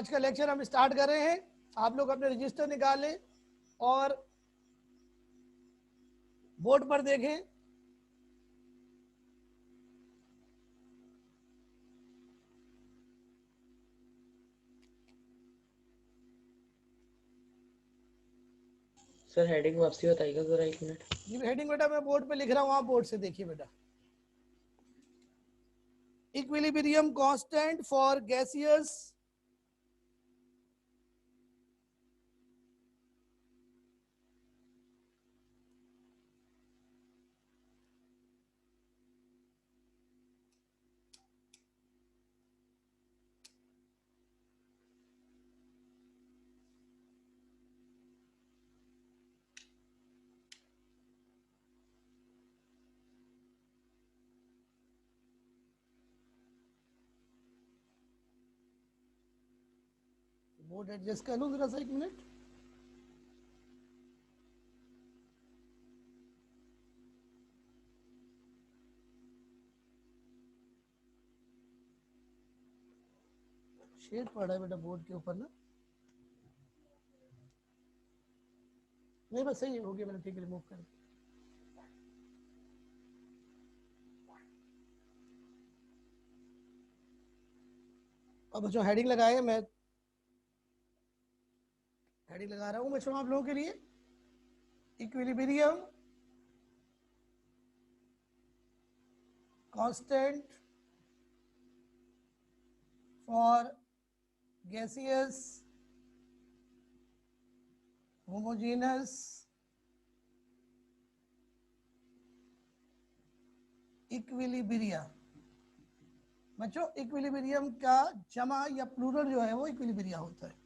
आज का लेक्चर हम स्टार्ट कर रहे हैं। आप लोग अपने रजिस्टर निकालें और बोर्ड पर देखें। सर हेडिंग वापसी बताइएगा जरा 1 मिनट। ये हेडिंग बेटा मैं बोर्ड पे लिख रहा हूँ, आप बोर्ड से देखिए बेटा। Equilibrium constant for gaseous board adjust कर लूँ जरा सा 1 मिनट। शेड पड़ रहा है बेटा बोर्ड के ऊपर ना। नहीं बस सही हो गया मैंने, ठीक है रिमूव कर। अब बच्चों हेडिंग लगाए, मैं हेडिंग लगा रहा हूँ बच्चों आप लोगों के लिए। Equilibrium constant for gaseous homogeneous equilibria. बच्चों इक्विलिब्रियम का जमा या प्लूरल जो है वो इक्विलिब्रिया होता है।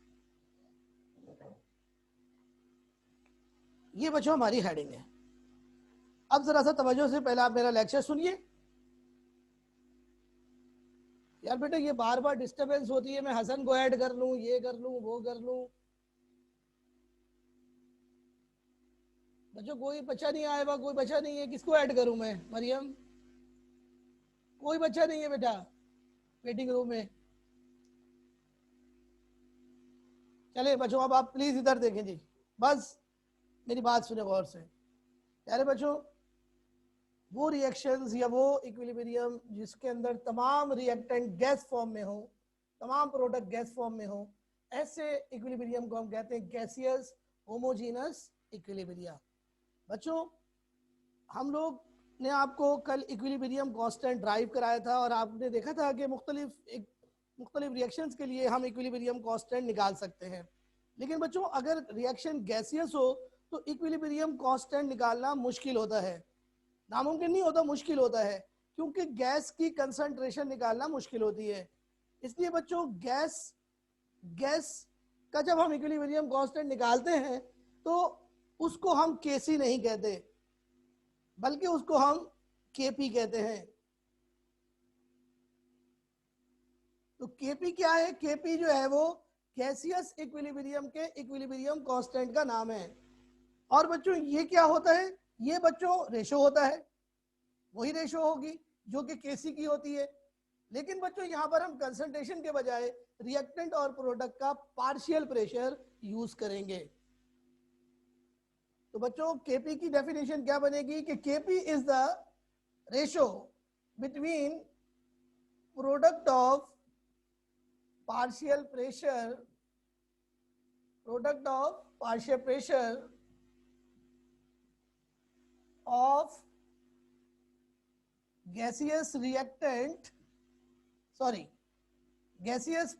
ये बच्चों हमारी हेडिंग है। अब जरा सा तवज्जो से पहले आप मेरा लेक्चर सुनिए। यार बेटा ये बार बार डिस्टरबेंस होती है, मैं हसन को ऐड कर लूं, ये कर लूं, वो कर लूं। बच्चों कोई बच्चा नहीं आया हुआ, कोई बच्चा नहीं है, किसको ऐड करूं मैं? मरियम, कोई बच्चा नहीं है बेटा वेटिंग रूम में। चले बच्चों अब आप प्लीज इधर देखें जी, बस मेरी बात सुने गौर से। प्यारे बच्चों, वो रिएक्शंस या वो इक्विलिब्रियम जिसके अंदर तमाम रिएक्टेंट गैस फॉर्म में हो, तमाम प्रोडक्ट गैस फॉर्म में हो, ऐसे इक्विलिब्रियम को हम कहते हैं गैसियस होमोजीनस इक्विलिब्रिया। बच्चों हम लोग ने आपको कल इक्विलिब्रियम कांस्टेंट ड्राइव कराया था और आपने देखा था कि मुख्तलिफ रिएक्शंस के लिए हम इक्विलिब्रियम कांस्टेंट निकाल सकते हैं। लेकिन बच्चों अगर रिएक्शन गैसियस हो तो इक्विलिब्रियम कांस्टेंट निकालना मुश्किल होता है, नामुमकिन नहीं होता, मुश्किल होता है, क्योंकि गैस की कंसंट्रेशन निकालना मुश्किल होती है। इसलिए बच्चों गैस का जब हम इक्विलिब्रियम कांस्टेंट निकालते हैं तो उसको हम केसी नहीं कहते, बल्कि उसको हम केपी कहते हैं। तो केपी क्या है? केपी जो है वो गैसियस इक्विलिब्रियम के इक्विलिब्रियम कांस्टेंट का नाम है। और बच्चों ये क्या होता है? ये बच्चों रेशो होता है, वही रेशो होगी जो कि केसी की होती है। लेकिन बच्चों यहाँ पर हम कंसंट्रेशन के बजाय रिएक्टेंट और प्रोडक्ट का पार्शियल प्रेशर यूज करेंगे। तो बच्चों केपी की डेफिनेशन क्या बनेगी कि KP is the ratio between product of partial pressure of gaseous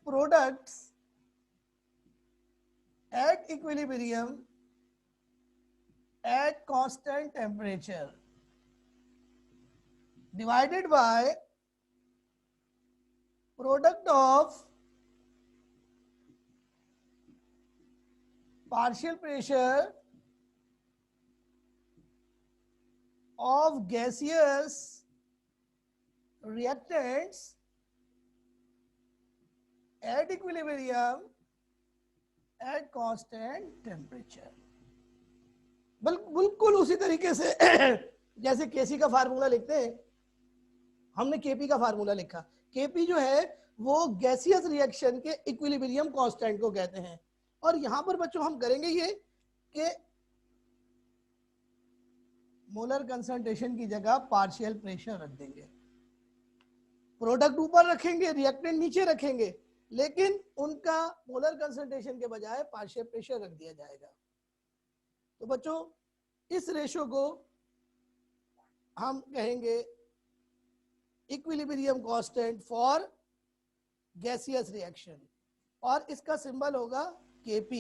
products at equilibrium at constant temperature divided by product of partial pressure of gaseous reactants at equilibrium at constant temperature। बिल्कुल उसी तरीके से जैसे केसी का formula लिखते हैं, हमने KP का फार्मूला लिखा। केपी जो है वो गैसियस रिएक्शन के इक्विलिब्रियम कांस्टेंट को कहते हैं। और यहां पर बच्चों हम करेंगे ये कि मोलर कंसंट्रेशन की जगह पार्शियल प्रेशर रख देंगे, प्रोडक्ट ऊपर रखेंगे, रिएक्टेंट नीचे रखेंगे, लेकिन उनका मोलर कंसंट्रेशन के बजाय पार्शियल प्रेशर रख दिया जाएगा। तो बच्चों इस रेशो को हम कहेंगे equilibrium constant for gaseous reaction, और इसका सिंबल होगा Kp।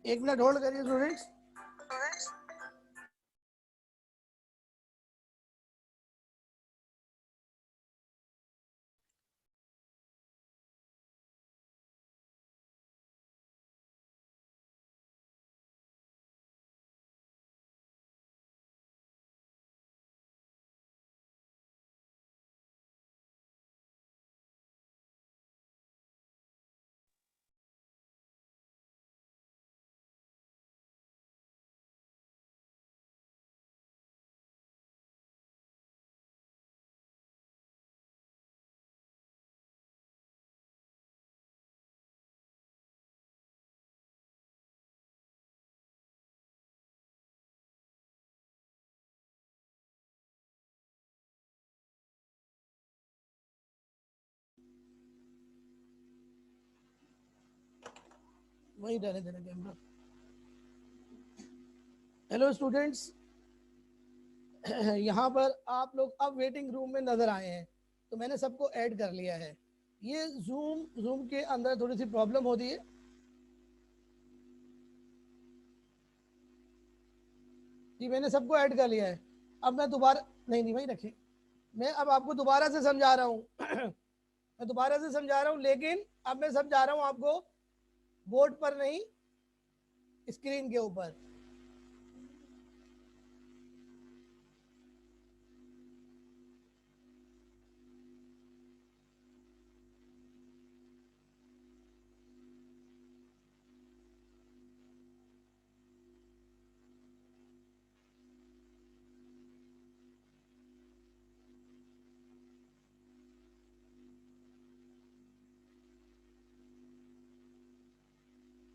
एक मिनट होल्ड करिए स्टूडेंट्स। वही रहने देना कैमरा। हेलो स्टूडेंट्स, यहाँ पर आप लोग अब वेटिंग रूम में नजर आए हैं, तो मैंने सबको ऐड कर लिया है। ये जूम के अंदर थोड़ी सी प्रॉब्लम होती है। जी मैंने सबको ऐड कर लिया है। अब मैं दोबारा नहीं वही रखिए, मैं अब आपको दोबारा से समझा रहा हूँ मैं दोबारा से समझा रहा हूँ, लेकिन अब मैं समझा रहा हूँ आपको बोर्ड पर नहीं, स्क्रीन के ऊपर।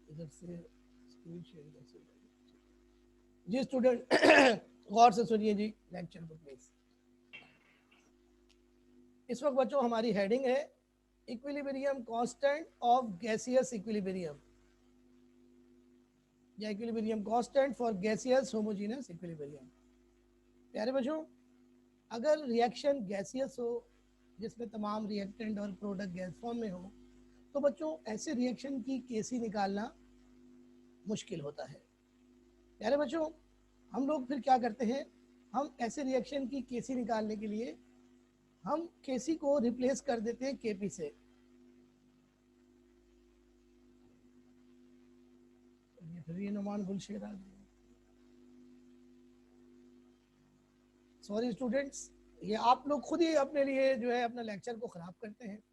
इधर से स्क्रीन शेयर कैसे करें? जी स्टूडेंट गौर से सुनिए जी लेक्चर को प्लीज। इस वक्त बच्चों हमारी हेडिंग है equilibrium constant of gaseous equilibrium, या equilibrium constant for gaseous homogeneous equilibrium. प्यारे बच्चों, अगर रिएक्शन गैसियस हो जिसमें तमाम रिएक्टेंट और प्रोडक्ट गैस फॉर्म में हो, तो बच्चों ऐसे रिएक्शन की केसी निकालना मुश्किल होता है। प्यारे बच्चों, हम लोग फिर क्या करते हैं, हम ऐसे रिएक्शन की केसी निकालने के लिए हम केसी को रिप्लेस कर देते हैं केपी से। फिर ये नुमान गुलशेर आ गया। सॉरी स्टूडेंट्स, ये आप लोग खुद ही अपने लिए जो है अपना लेक्चर को खराब करते हैं।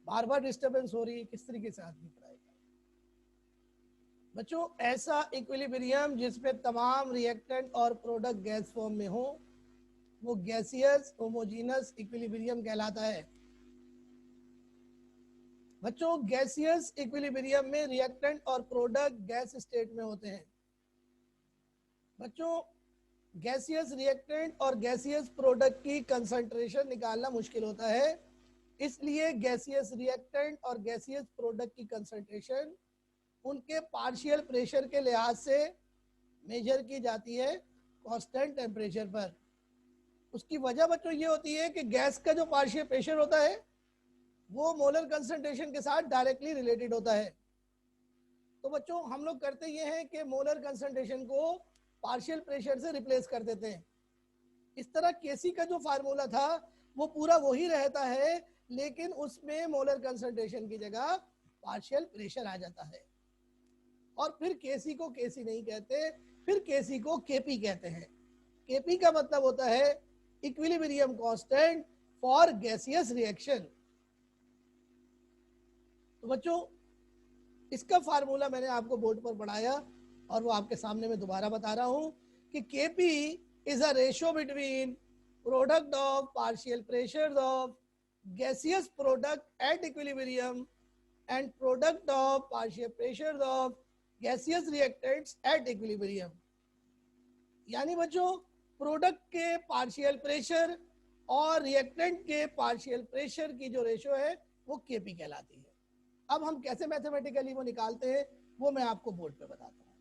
बार बार डिस्टरबेंस हो रही है, किस तरीके से आदमी पढ़ाएगा। बच्चों ऐसा इक्विलिब्रियम जिसमें तमाम रिएक्टेंट और प्रोडक्ट गैस फॉर्म में हो, वो गैसियस होमोजेनस इक्विलिब्रियम कहलाता है। बच्चों गैसियस इक्विलिब्रियम में रिएक्टेंट और प्रोडक्ट गैस स्टेट में होते हैं। बच्चों गैसियस रिएक्टेंट और गैसियस प्रोडक्ट की कंसंट्रेशन निकालना मुश्किल होता है, इसलिए गैसियस रिएक्टेंट और गैसियस प्रोडक्ट की कंसंट्रेशन उनके पार्शियल प्रेशर के लिहाज से मेजर की जाती है कांस्टेंट टेम्परेचर पर। उसकी वजह बच्चों ये होती है कि गैस का जो पार्शियल प्रेशर होता है वो मोलर कंसंट्रेशन के साथ डायरेक्टली रिलेटेड होता है। तो बच्चों हम लोग करते ये हैं कि मोलर कंसंट्रेशन को पार्शियल प्रेशर से रिप्लेस कर देते हैं। इस तरह केसी का जो फार्मूला था वो पूरा वही रहता है, लेकिन उसमें मोलर कंसंट्रेशन की जगह पार्शियल प्रेशर आ जाता है। और फिर केसी को केसी नहीं कहते, फिर केसी को केपी कहते हैं। केपी का मतलब होता है equilibrium constant for gaseous reaction. तो बच्चों इसका फार्मूला मैंने आपको बोर्ड पर पढ़ाया और वो आपके सामने मैं दोबारा बता रहा हूं कि Kp is a ratio between product of partial pressure of gaseous product at equilibrium and product of partial pressures of gaseous reactants at equilibrium। यानी बच्चों प्रोडक्ट के पार्शियल प्रेशर और रिएक्टेंट के पार्शियल प्रेशर की जो रेशो है वो Kp कहलाती है। अब हम कैसे मैथमेटिकली वो निकालते हैं वो मैं आपको बोर्ड पे बताता हूँ।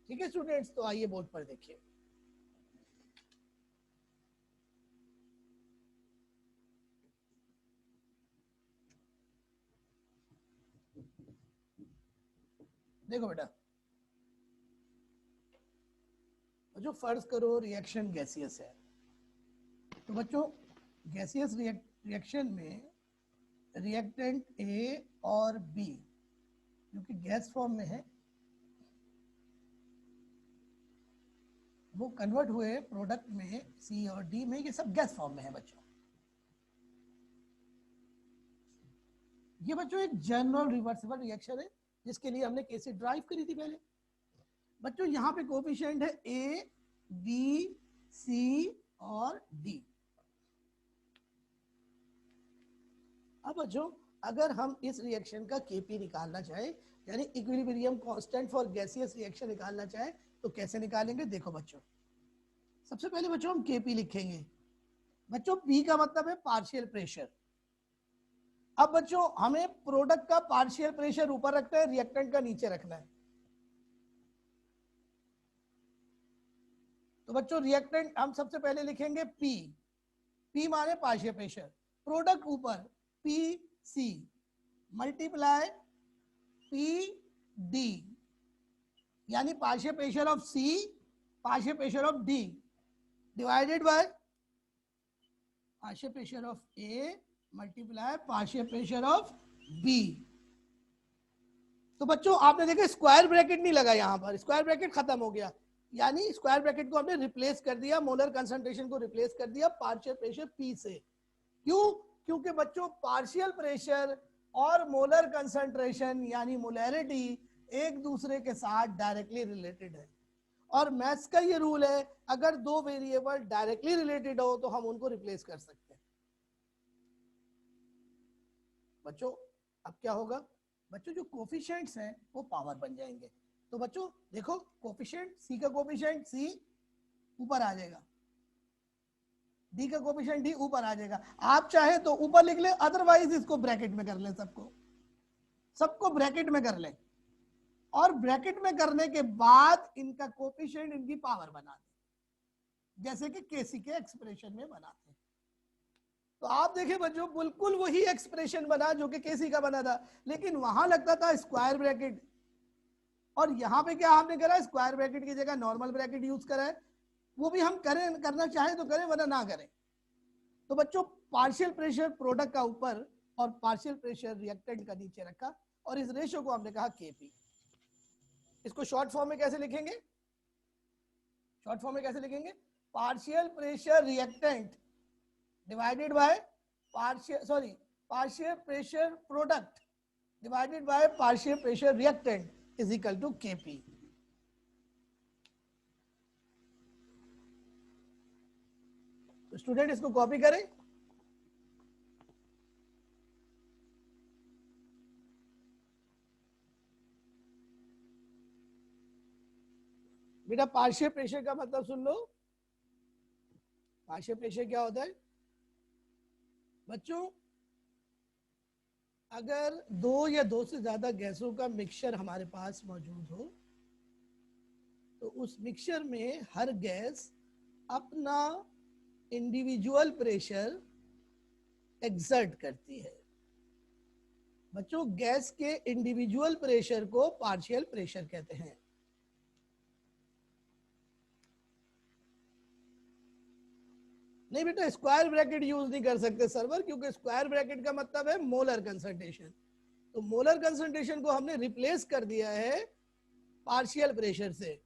ठीक है स्टूडेंट्स, तो आइए बोर्ड पर देखिए। देखो बेटा, जो फर्ज करो रिएक्शन गैसियस है, तो बच्चों गैसियस रिएक्शन में रिएक्टेंट ए और बी क्योंकि गैस फॉर्म में है वो कन्वर्ट हुए प्रोडक्ट में सी और डी में, ये सब गैस फॉर्म में है बच्चों। ये बच्चों एक जनरल रिवर्सिबल रिएक्शन है जिसके लिए हमने केसी ड्राइव करी थी पहले। बच्चों यहाँ पे कोफिशिएंट है ए, बी, सी और डी। अब बच्चों अगर हम इस रिएक्शन का Kp निकालना चाहें, यानी equilibrium constant for gaseous reaction निकालना चाहें, तो कैसे निकालेंगे? देखो बच्चों, सबसे पहले बच्चों हम Kp लिखेंगे। बच्चों P का मतलब है पार्शियल प्रेशर। अब बच्चों हमें प्रोडक्ट का पार्शियल प्रेशर ऊपर रखना है, रिएक्टेंट का नीचे रखना है। तो बच्चों रिएक्टेंट हम सबसे पहले लिखेंगे P। P माने पार्शियल प्रेशर, प्रोडक्ट ऊपर PC मल्टीप्लाई PD, यानी partial pressure of C partial pressure of D divided by partial pressure of A multiply partial pressure of B। तो बच्चों आपने देखा स्क्वायर ब्रैकेट नहीं लगा, यहां पर स्क्वायर ब्रैकेट खत्म हो गया, यानी स्क्वायर ब्रैकेट को हमने रिप्लेस कर दिया, मोलर कंसंट्रेशन को रिप्लेस कर दिया पार्शियल प्रेशर P से। क्यों? क्योंकि बच्चों पार्शियल प्रेशर और मोलर कंसंट्रेशन यानी मोलैरिटी एक दूसरे के साथ डायरेक्टली रिलेटेड है, और मैथ्स का ये रूल है अगर दो वेरिएबल डायरेक्टली रिलेटेड हो तो हम उनको रिप्लेस कर सकते हैं। बच्चों अब क्या होगा? बच्चों जो कोफिशिएंट्स हैं वो पावर बन जाएंगे। तो बच्चों देखो कोफिशिएंट C का कोफिशिएंट C ऊपर आ जाएगा, D का कोफिशिएंट D ऊपर आ जाएगा। आप चाहे तो ऊपर लिख ले, अदरवाइज इसको ब्रैकेट में कर ले, सबको ब्रैकेट में कर ले, और ब्रैकेट में करने के बाद इनका कोफिशिएंट इनकी पावर बना दे, जैसे कि केसी के एक्सप्रेशन में बनाते हैं। तो आप देखें बच्चों बिल्कुल वही एक्सप्रेशन बना जो कि केसी का बना था, लेकिन वहां लगता था स्क्वायर ब्रैकेट, और यहां पे क्या हमने करा, स्क्वायर ब्रैकेट की जगह नॉर्मल ब्रैकेट यूज करा है। वो भी हम करें, करना चाहें तो करें वरना ना करें। तो बच्चों पार्शियल प्रेशर प्रोडक्ट का ऊपर और पार्शियल प्रेशर रिएक्टेंट का नीचे रखा, और इस रेशियो को हमने कहा Kp। इसको शॉर्ट फॉर्म में कैसे लिखेंगे? शॉर्ट फॉर्म में कैसे लिखेंगे? Partial pressure reactant divided by partial pressure product divided by partial pressure reactant is equal to Kp। तो स्टूडेंट इसको कॉपी करें। बेटा पार्शियल प्रेशर का मतलब सुन लो। पार्शियल प्रेशर क्या होता है बच्चों? अगर दो या दो से ज्यादा गैसों का मिक्सचर हमारे पास मौजूद हो तो उस मिक्सचर में हर गैस अपना इंडिविजुअल प्रेशर एक्सर्ट करती है। बच्चों गैस के इंडिविजुअल प्रेशर को पार्शियल प्रेशर कहते हैं। नहीं बेटा स्क्वायर ब्रैकेट यूज नहीं कर सकते सर्वर, क्योंकि स्क्वायर ब्रैकेट का मतलब है मोलर कंसंट्रेशन। तो मोलर कंसंट्रेशन को हमने रिप्लेस कर दिया है पार्शियल प्रेशर से।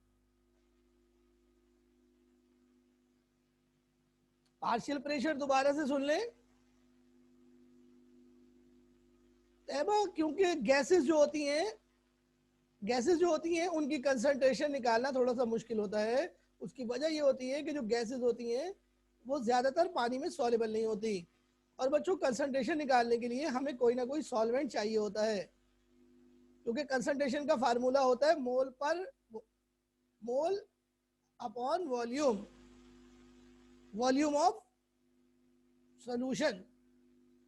पार्शियल प्रेशर दोबारा से सुन लें। क्योंकि गैसेस जो होती हैं उनकी कंसंट्रेशन निकालना थोड़ा सा मुश्किल होता है। उसकी वजह ये होती है कि जो गैसेस होती हैं वो ज्यादातर पानी में सॉल्युबल नहीं होती, और बच्चों कंसंट्रेशन निकालने के लिए हमें कोई ना कोई सॉल्वेंट चाहिए होता है, क्योंकि कंसंट्रेशन का फार्मूला होता है mole upon volume of solution,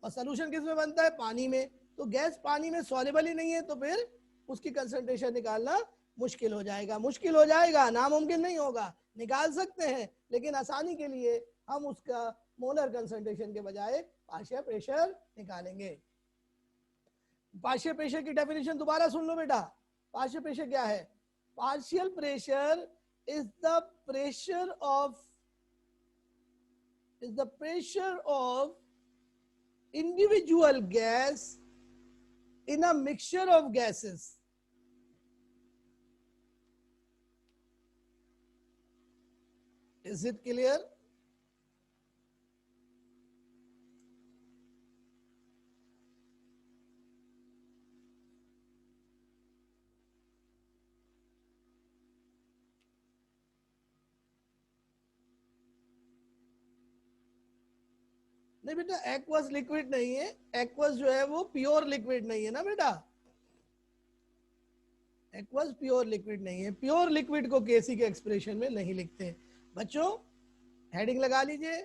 और सोल्यूशन किस में बनता है? पानी में। तो गैस पानी में सॉल्युबल ही नहीं है, तो फिर उसकी कंसंट्रेशन निकालना मुश्किल हो जाएगा, नामुमकिन नहीं होगा। निकाल सकते हैं, लेकिन आसानी के लिए हम उसका मोलर कंसंट्रेशन के बजाय पार्शियल प्रेशर निकालेंगे। पार्शियल प्रेशर की डेफिनेशन दोबारा सुन लो बेटा। पार्शियल प्रेशर क्या है? Partial pressure is the pressure of individual gas in a mixture of gases. Is it clear? नहीं बेटा, एक्वस लिक्विड नहीं है। एक्वस जो है वो प्योर लिक्विड नहीं है ना बेटा, एक्वस प्योर लिक्विड नहीं है। प्योर लिक्विड को केसी के एक्सप्रेशन में नहीं लिखते। बच्चों हेडिंग लगा लीजिए।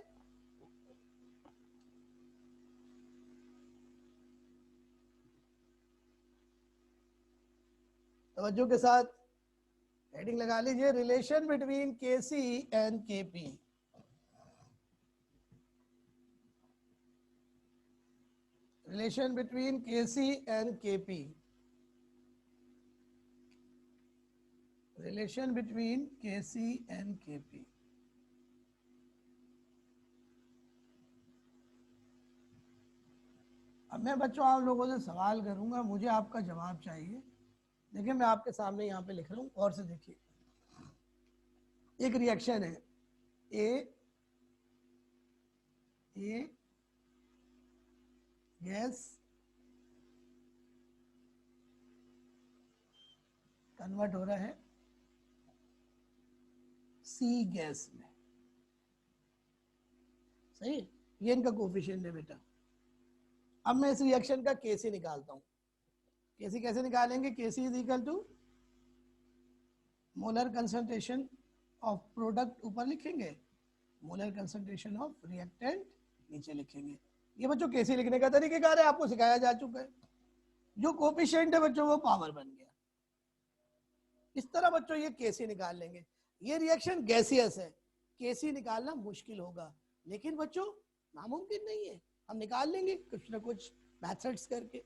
तवज्जो के साथ हेडिंग लगा लीजिए, relation between KC and KP. Relation between Kc and Kp. Relation between Kc and Kp. अब मैं बच्चों आप लोगों से सवाल करूंगा, मुझे आपका जवाब चाहिए। देखिए मैं आपके सामने यहाँ पे लिख रहा हूँ, और से देखिए। एक रिएक्शन है ए गैस कन्वर्ट हो रहा है सी गैस में, सही। ये इनका कोफिशिएंट है बेटा। अब मैं इस रिएक्शन का केसी निकालता हूं। केसी कैसे निकालेंगे? KC is equal to molar concentration of product ऊपर लिखेंगे, मोलर कंसंट्रेशन ऑफ रिएक्टेंट नीचे लिखेंगे। ये बच्चों केसी लिखने का तरीकेकार है, आपको सिखाया जा चुका है। जो कोफिशिएंट है बच्चों वो पावर बन गया। इस तरह बच्चों ये केसी निकाल लेंगे। ये रिएक्शन गैसियस है, केसी निकालना मुश्किल होगा, लेकिन बच्चों नामुमकिन नहीं है, हम निकाल लेंगे कुछ ना कुछ मेथड्स करके।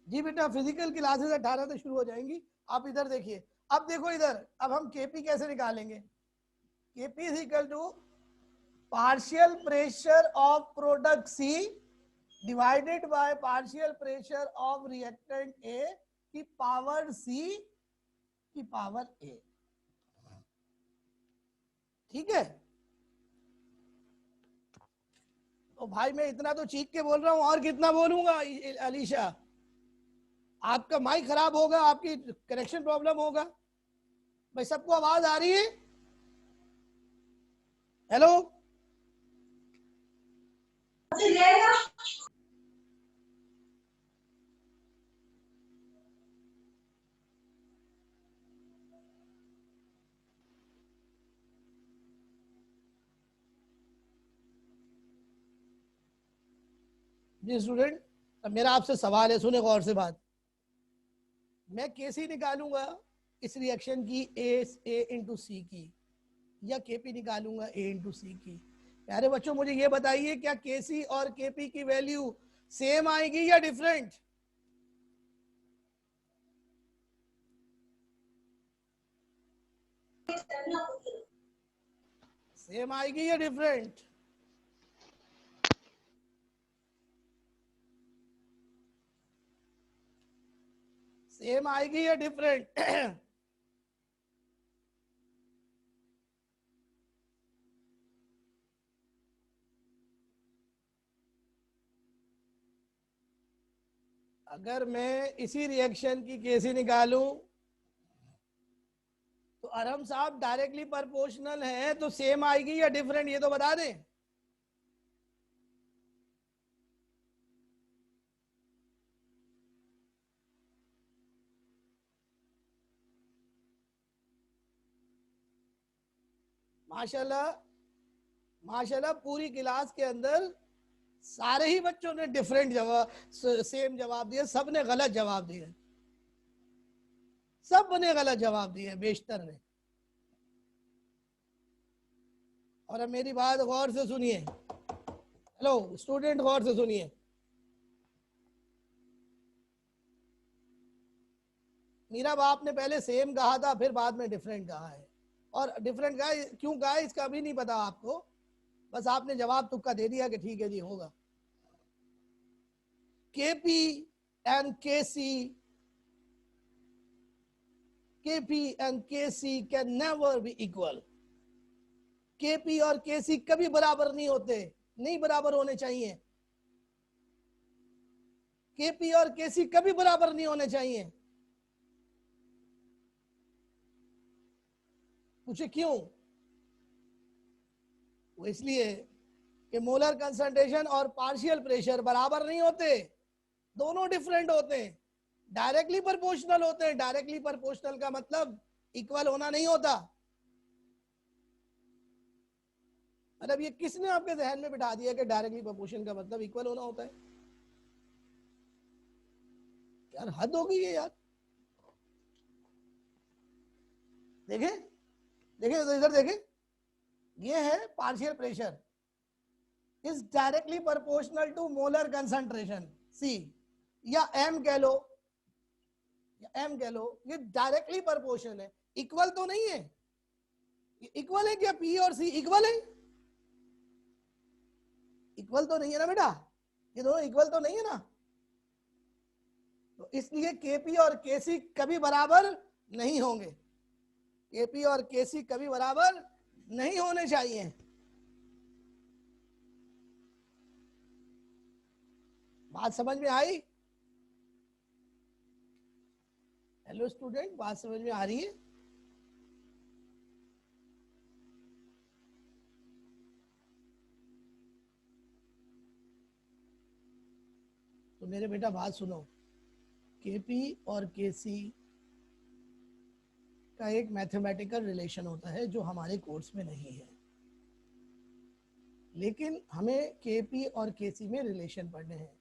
जी बेटा, फिजिकल क्लासेस 18 से शुरू हो जाएंगी। आप इधर देखिए, अब देखो इधर, अब हम केपी कैसे निकालेंगे? KP is equal to partial pressure of product C divided by partial pressure of reactant A की पावर सी की पावर ए। ठीक है? तो भाई मैं इतना तो चीख के बोल रहा हूं, और कितना बोलूंगा अलीशा? आपका माइक खराब होगा, आपकी कनेक्शन प्रॉब्लम होगा। भाई सबको आवाज आ रही है? हेलो? जी स्टूडेंट, अब मेरा आपसे सवाल है, सुने गौर से बात। मैं केसी निकालूंगा इस रिएक्शन की ए इंटू सी की, या केपी निकालूंगा ए इंटू सी की। प्यारे बच्चों मुझे ये बताइए, क्या केसी और केपी की वैल्यू सेम आएगी या डिफरेंट? सेम आएगी या डिफरेंट? सेम आएगी या डिफरेंट? अगर मैं इसी रिएक्शन की केसी निकालूं तो अरहम साहब डायरेक्टली प्रोपोर्शनल है तो सेम आएगी या डिफरेंट, ये तो बता दें। माशाल्लाह माशाल्लाह पूरी क्लास के अंदर सारे ही बच्चों ने डिफरेंट जवाब, सेम जवाब दिए, सब ने गलत जवाब दिए, सब ने गलत जवाब दिए बेशतर ने। और अब मेरी बात गौर से सुनिए, हेलो स्टूडेंट गौर से सुनिए। मेरा बाप ने पहले सेम कहा था, फिर बाद में डिफरेंट कहा है, और डिफरेंट कहा क्यों कहा है इसका भी नहीं पता आपको, बस आपने जवाब तुक्का दे दिया कि ठीक है जी होगा। KP and KC, KP and KC can never be equal. KP और केसी कभी बराबर नहीं होते, नहीं बराबर होने चाहिए। केपी और केसी कभी बराबर नहीं होने चाहिए। पूछे क्यों? वो इसलिए कि मोलर कंसंट्रेशन और पार्शियल प्रेशर बराबर नहीं होते, दोनों डिफरेंट होते हैं, डायरेक्टली प्रोपोर्शनल होते हैं। डायरेक्टली प्रोपोर्शनल का मतलब इक्वल होना नहीं होता। मतलब ये किसने आपके जहन में बिठा दिया कि डायरेक्टली प्रोपोर्शन का मतलब इक्वल होना होता है? यार हद हो गई है यार। देखें देखें तो इधर देखें, ये है partial pressure is directly proportional to molar concentration C, या एम कह लो, या एम कह लो, ये डायरेक्टली प्रोपोर्शनल है, इक्वल तो नहीं है। ये इक्वल है क्या? पी और सी इक्वल है? इक्वल तो नहीं है ना बेटा, ये दोनों इक्वल तो नहीं है ना। तो इसलिए केपी और केसी कभी बराबर नहीं होंगे, केपी और केसी कभी बराबर नहीं होने चाहिए। बात समझ में आई? हेलो स्टूडेंट, बात समझ में आ रही है? तो मेरे बेटा बात सुनो, केपी और केसी का एक मैथमेटिकल रिलेशन होता है जो हमारे कोर्स में नहीं है, लेकिन हमें केपी और केसी में रिलेशन पढ़ने हैं।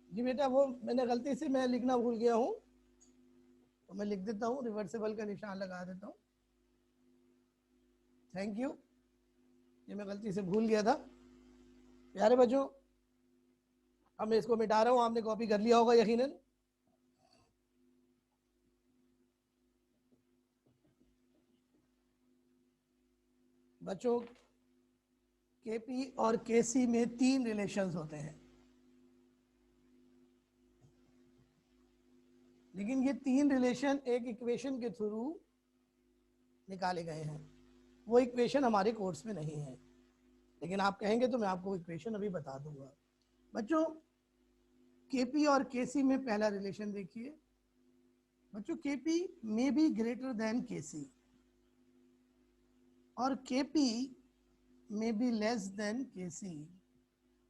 जी बेटा, वो मैंने गलती से मैं लिखना भूल गया हूं, तो मैं लिख देता हूं, रिवर्सिबल का निशान लगा देता हूं। थैंक यू, ये मैं गलती से भूल गया था। प्यारे बच्चों, अब मैं इसको मिटा रहा हूं, आपने कॉपी कर लिया होगा यकीनन। बच्चों, केपी और केसी में 3 रिलेशंस होते हैं, लेकिन ये 3 रिलेशन एक इक्वेशन के थ्रू निकाले गए हैं। वो इक्वेशन हमारे कोर्स में नहीं है, लेकिन आप कहेंगे तो मैं आपको इक्वेशन अभी बता दूंगा। बच्चों, केपी और केसी में पहला रिलेशन देखिए। बच्चों, केपी में बी ग्रेटर देन केसी और केपी में बी लेस देन केसी।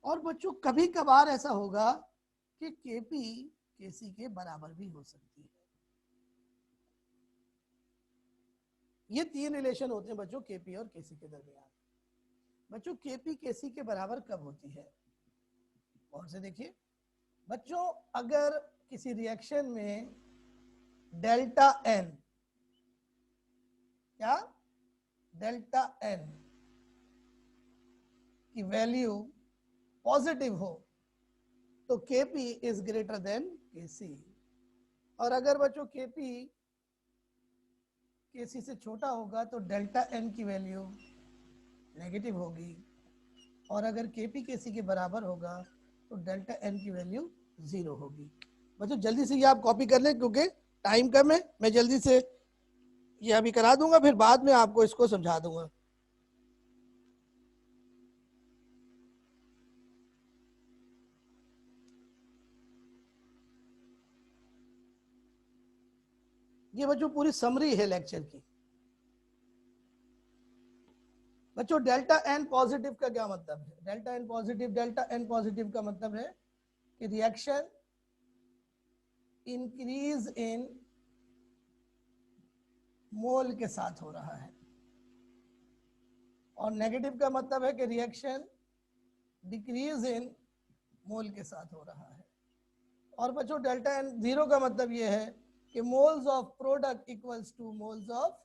और बच्चों, कभी कभार ऐसा होगा कि केपी केसी के बराबर भी हो सकती है। ये 3 रिलेशन होते हैं बच्चों केपी और केसी के दरमियान। बच्चों, केपी केसी के बराबर कब होती है? और से देखिए बच्चों, अगर किसी रिएक्शन में डेल्टा एन, क्या डेल्टा एन की वैल्यू पॉजिटिव हो तो केपी इज ग्रेटर देन केसी। और अगर बच्चों केपी केसी से छोटा होगा तो डेल्टा एन की वैल्यू नेगेटिव होगी, और अगर केपी केसी के बराबर होगा तो डेल्टा एन की वैल्यू 0 होगी। बच्चों जल्दी से ये आप कॉपी कर लें क्योंकि टाइम कम है, मैं जल्दी से ये अभी करा दूंगा, फिर बाद में आपको इसको समझा दूंगा। ये बच्चों पूरी समरी है लेक्चर की। बच्चों डेल्टा एन पॉजिटिव का क्या मतलब है? डेल्टा एन पॉजिटिव का मतलब है कि रिएक्शन इंक्रीज इन मोल के साथ हो रहा है, और नेगेटिव का मतलब है कि रिएक्शन डिक्रीज इन मोल के साथ हो रहा है। और बच्चों डेल्टा एन जीरो का मतलब यह है कि moles of product equals to moles of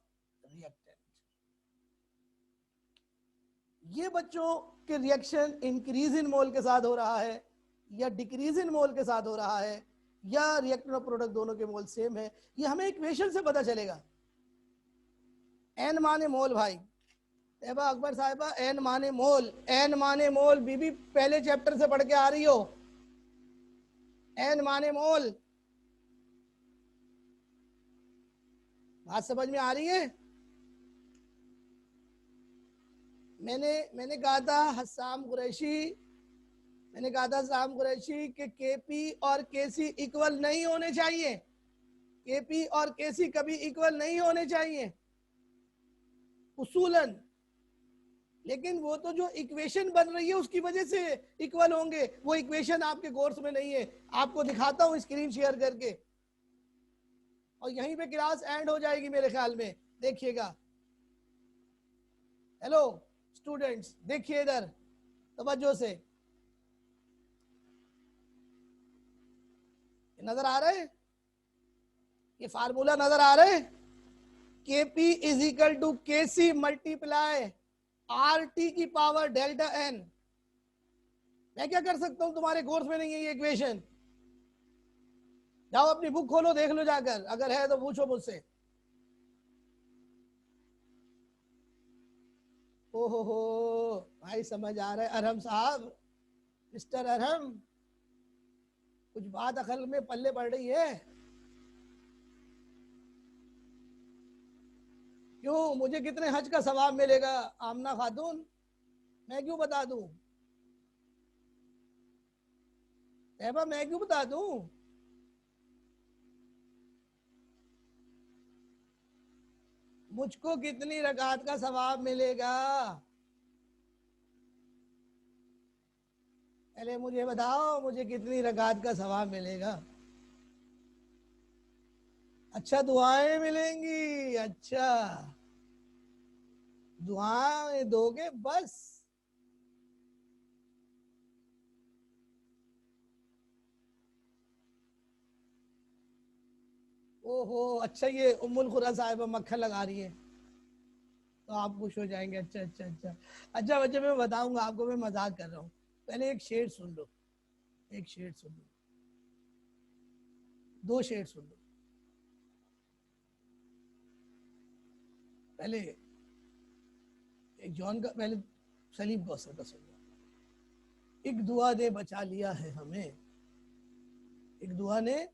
reactant. ये बच्चों के रिएक्शन इंक्रीज इन मोल के साथ हो रहा है या डिक्रीज इन मोल के साथ हो रहा है या रिएक्टेंट और प्रोडक्ट दोनों के मोल सेम है, ये हमें इक्वेशन से पता चलेगा। एन माने मोल भाई, तैयबा अकबर साहिबा, एन माने मोल, एन माने मोल, बीबी पहले चैप्टर से पढ़ के आ रही हो, एन माने मोल। बात समझ में आ रही है? मैंने कहा था हस्साम कुरैशी के केपी और केसी इक्वल नहीं होने चाहिए। केपी और केसी कभी इक्वल नहीं होने चाहिए उसूलन, लेकिन वो तो जो इक्वेशन बन रही है उसकी वजह से इक्वल होंगे। वो इक्वेशन आपके कोर्स में नहीं है, आपको दिखाता हूं स्क्रीन शेयर करके, और यहीं पे क्लास एंड हो जाएगी मेरे ख्याल में, देखिएगा। हेलो स्टूडेंट्स, देखिए इधर तवज्जो से, नजर आ रहे हैं? ये फार्मूला नजर आ रहे हैं? Kp is equal to Kc multiply RT की पावर डेल्टा एन। मैं क्या कर सकता हूं, तुम्हारे कोर्स में नहीं है ये इक्वेशन, जाओ अपनी बुक खोलो, देख लो जाकर, अगर है तो पूछो मुझसे। ओहो भाई, समझ आ रहा है अरहम साहब, मिस्टर अरहम, कुछ बात अकल में पल्ले पड़ रही है। क्यों, मुझे कितने हज का सवाब मिलेगा आमना खातून, मैं क्यों बता दूं? तैयबा मैं क्यों बता दूं? मुझको कितनी रकात का सवाब मिलेगा? पहले मुझे बताओ, मुझे कितनी रकात का सवाब मिलेगा? अच्छा, दुआएं मिलेंगी, अच्छा दुआएं दोगे बस। ओहो अच्छा, ये उम्मुल खुरा साहिबा मक्खन लगा रही है तो आप खुश हो जाएंगे। अच्छा अच्छा अच्छा अच्छा बच्चे, मैं बताऊंगा आपको, मैं मजाक कर रहा हूँ। पहले एक शेर सुन लो, एक शेर सुन लो, दो शेर सुन लो। पहले एक जॉन का, पहले सलीम कौसर का सुन लो। एक दुआ ने बचा लिया है हमें, एक दुआ ने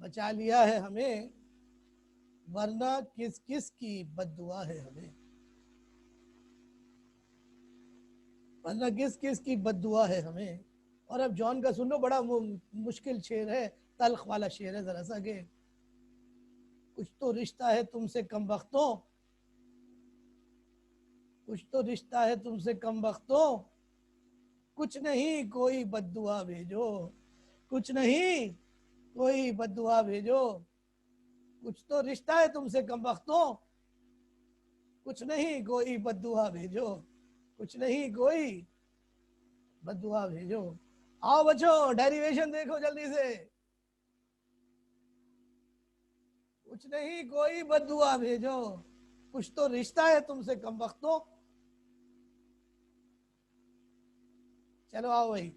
बचा लिया है हमें, वरना किस किस की बद्दुआ है हमें, वरना किस किस की बद्दुआ है हमें। और अब जॉन का सुन लो, बड़ा मुश्किल शेर है, तल्ख वाला शेर है जरा सा के। कुछ तो रिश्ता है तुमसे कम वक्तों, कुछ तो रिश्ता है तुमसे कम वक्तों, कुछ नहीं कोई बद्दुआ भेजो, कुछ नहीं कोई बद्दुआ भेजो। कुछ तो रिश्ता है तुमसे कम वक्तों, कुछ नहीं कोई बद्दुआ भेजो, कुछ नहीं कोई बद्दुआ भेजो। आओ बच्चों, डेरिवेशन देखो जल्दी से। कुछ नहीं कोई बद्दुआ भेजो, कुछ तो रिश्ता है तुमसे कम वक्तों। चलो आओ भाई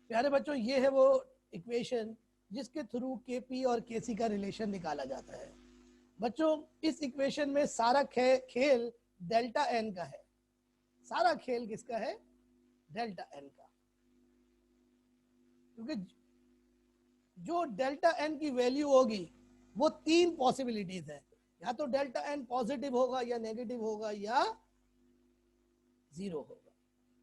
प्यारे बच्चों, ये है वो इक्वेशन जिसके थ्रू केपी और केसी का रिलेशन निकाला जाता है। बच्चों इस इक्वेशन में सारा खेल डेल्टा एन का है, सारा खेल किसका है? डेल्टा एन का। क्योंकि जो डेल्टा एन की वैल्यू होगी वो तीन पॉसिबिलिटीज है, या तो डेल्टा एन पॉजिटिव होगा या नेगेटिव होगा या जीरो होगा।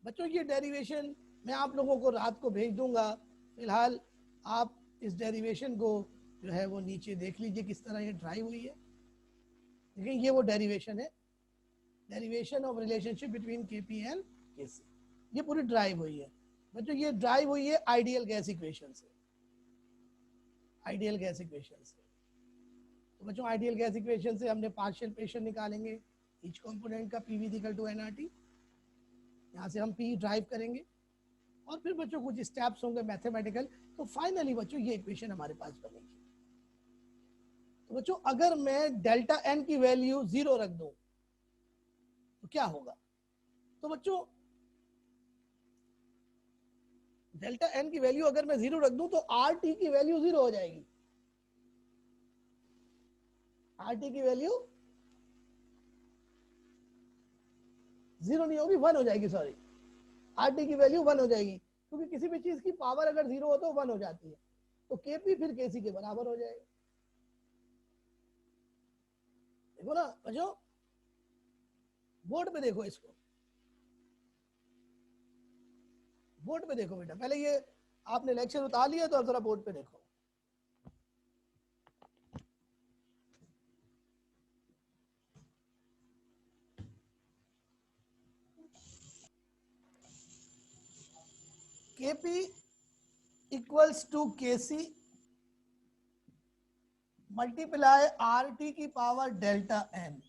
बच्चों ये डेरिवेशन मैं आप लोगों को रात को भेज दूंगा, फिलहाल आप इस डेरिवेशन को जो है वो नीचे देख लीजिए किस तरह ये ड्राइव हुई है। देखिए ये वो डेरिवेशन है, derivation of relationship between KP and KC, ये पूरी ड्राइव हुई है बच्चों। ये ड्राइव हुई है आइडियल गैस इक्वेशन से, आइडियल गैस इक्वेशन से। तो बच्चों आइडियल गैस इक्वेशन से हमने पार्शियल प्रेशर निकालेंगे, ईच कंपोनेंट का पी इक्वल टू एनआरटी, यहाँ से हम पी ड्राइव करेंगे और फिर बच्चों कुछ स्टेप्स होंगे मैथमेटिकल, तो फाइनली बच्चों ये इक्वेशन हमारे पास बनेगी। तो बच्चों अगर मैं डेल्टा एन की वैल्यू 0 रख दूं तो क्या होगा? तो बच्चों डेल्टा एन की वैल्यू अगर मैं 0 रख दूं तो आर टी की वैल्यू 0 हो जाएगी। आर टी की वैल्यू 0 नहीं होगी, 1 हो जाएगी, सॉरी, आर टी की वैल्यू 1 हो जाएगी, क्योंकि किसी भी चीज की पावर अगर 0 हो तो 1 हो जाती है, तो केपी फिर केसी के बराबर हो जाएगा। देखो ना बच्चों, बोर्ड पे देखो, इसको बोर्ड पे देखो बेटा, पहले ये आपने लेक्चर उतार लिया तो अब जरा बोर्ड पे देखो। KP equals to KC multiply R T की power delta N.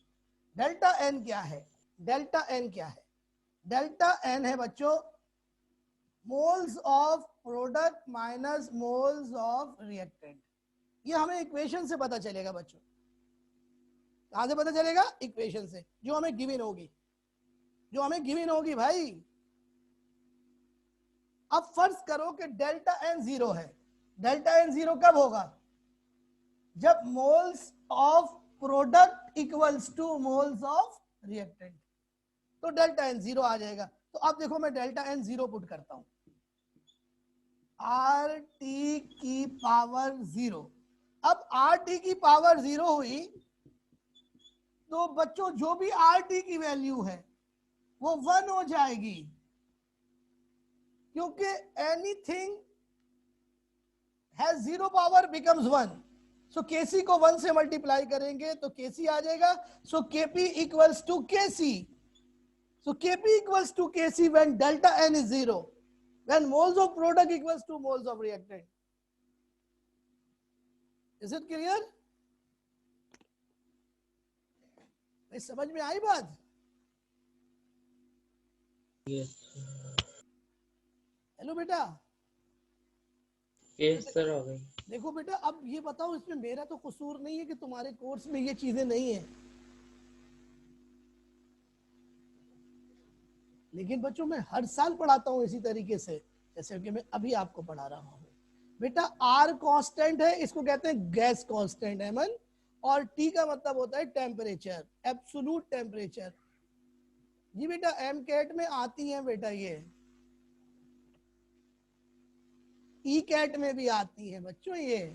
Delta N क्या है? डेल्टा एन क्या है? डेल्टा एन है बच्चों moles of product minus moles of reactant. ये हमें इक्वेशन से पता चलेगा बच्चों। कहां से पता चलेगा? इक्वेशन से, जो हमें गिवन होगी, जो हमें गिवन होगी भाई। अब फर्ज करो कि डेल्टा एन 0 है। डेल्टा एन 0 कब होगा? जब moles of product equals to moles of reactant, तो डेल्टा एन 0 आ जाएगा। तो अब देखो मैं डेल्टा एन 0 पुट करता हूं, आर टी की पावर 0। अब आर टी की पावर 0 हुई तो बच्चों जो भी आर टी की वैल्यू है वो 1 हो जाएगी, क्योंकि anything has 0 power becomes 1। So KC को 1 से मल्टीप्लाई करेंगे तो केसी आ जाएगा। So KP equals to KC. So KP equals to KC when delta N is 0, when moles of product equals to moles of reactant. Is it clear? समझ में आई बात? यस हेलो बेटा। यस सर, हो गई। देखो बेटा, अब ये बताओ, इसमें मेरा तो कसूर नहीं है कि तुम्हारे कोर्स में ये चीजें नहीं है, लेकिन बच्चों मैं हर साल पढ़ाता हूँ इसी तरीके से, जैसे कि मैं अभी आपको पढ़ा रहा हूँ। बेटा आर कांस्टेंट है, इसको कहते हैं गैस कांस्टेंट एमन, और टी का मतलब होता है टेम्परेचर, एब्सोल्यूट टेम्परेचर। जी बेटा एम कैट में आती है बेटा, ये ई कैट में भी आती है बच्चों ये।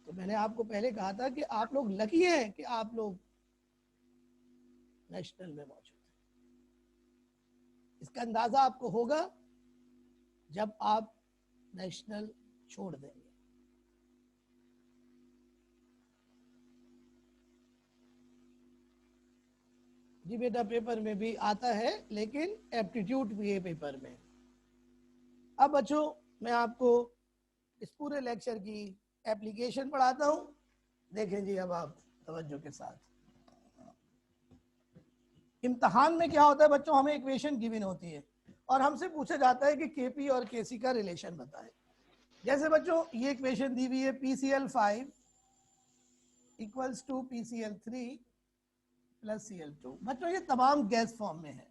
तो मैंने आपको पहले कहा था कि आप लोग लकी हैं कि आप लोग नेशनल में मौजूद हैं। इसका अंदाजा आपको होगा जब आप नेशनल छोड़ देंगे। जी बेटा पेपर में भी आता है, लेकिन एप्टीट्यूड भी है पेपर में। अब बच्चों मैं आपको इस पूरे लेक्चर की एप्लीकेशन पढ़ाता हूं। देखें जी अब आप तवज्जो के साथ। इम्तहान में क्या होता है बच्चों, हमें इक्वेशन गिवन होती है और हमसे पूछा जाता है कि केपी और केसी का रिलेशन बताएं। जैसे बच्चों ये इक्वेशन दी हुई है, PCl5 equals to PCl3 plus Cl2। बच्चों ये तमाम गैस फॉर्म में है।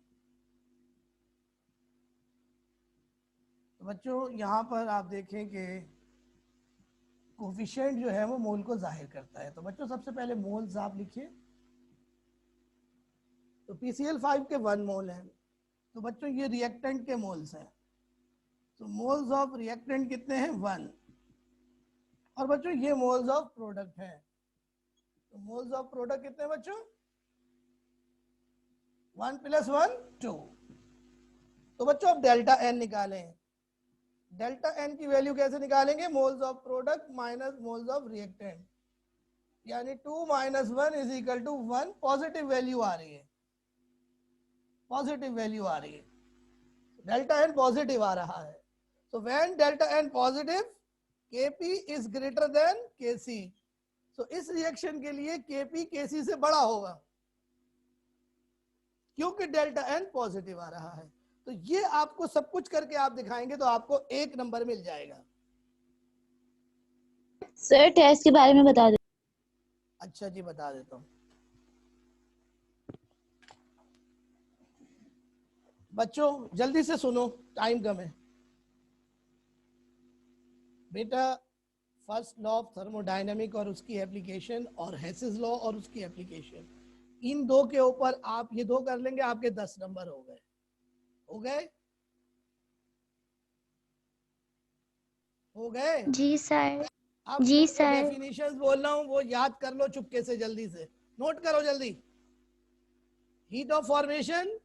तो बच्चों यहाँ पर आप देखें कि कोफिशिएंट जो है वो मोल को जाहिर करता है। तो बच्चों सबसे पहले मोल्स आप लिखिए। तो PCl5 के 1 मोल हैं। तो बच्चों ये रिएक्टेंट के मोल्स हैं। तो मोल्स ऑफ रिएक्टेंट कितने हैं? 1। और बच्चों ये मोल्स ऑफ प्रोडक्ट हैं। तो मोल्स ऑफ प्रोडक्ट कितने बच्चों? 1 + 1 2। तो बच्चों अब डेल्टा एन निकालें। डेल्टा एन की वैल्यू कैसे निकालेंगे? Moles of product minus moles of reactant, यानी 2 - 1 is equal to 1। Positive value आ रही है, पॉजिटिव वैल्यू आ रही है, डेल्टा एन पॉजिटिव आ रहा है। So when delta N positive, KP is greater than KC. So इस रिएक्शन के लिए केपी केसी से बड़ा होगा, क्योंकि डेल्टा एन पॉजिटिव आ रहा है। तो ये आपको सब कुछ करके आप दिखाएंगे तो आपको 1 नंबर मिल जाएगा। सर टेस्ट के बारे में बता दो। अच्छा जी, बता देता हूं बच्चों, जल्दी से सुनो, टाइम कम है। बेटा, फर्स्ट लॉ ऑफ थर्मोडायनेमिक और उसकी एप्लीकेशन, और हेसिस लॉ और उसकी एप्लीकेशन, इन दो के ऊपर आप ये दो कर लेंगे, आपके 10 नंबर हो गए। हो गए? हो गए? जी सर। अब जी जो सर। डेफिनेशंस बोल रहा हूं वो याद कर लो चुपके से, जल्दी से नोट करो जल्दी। Heat of formation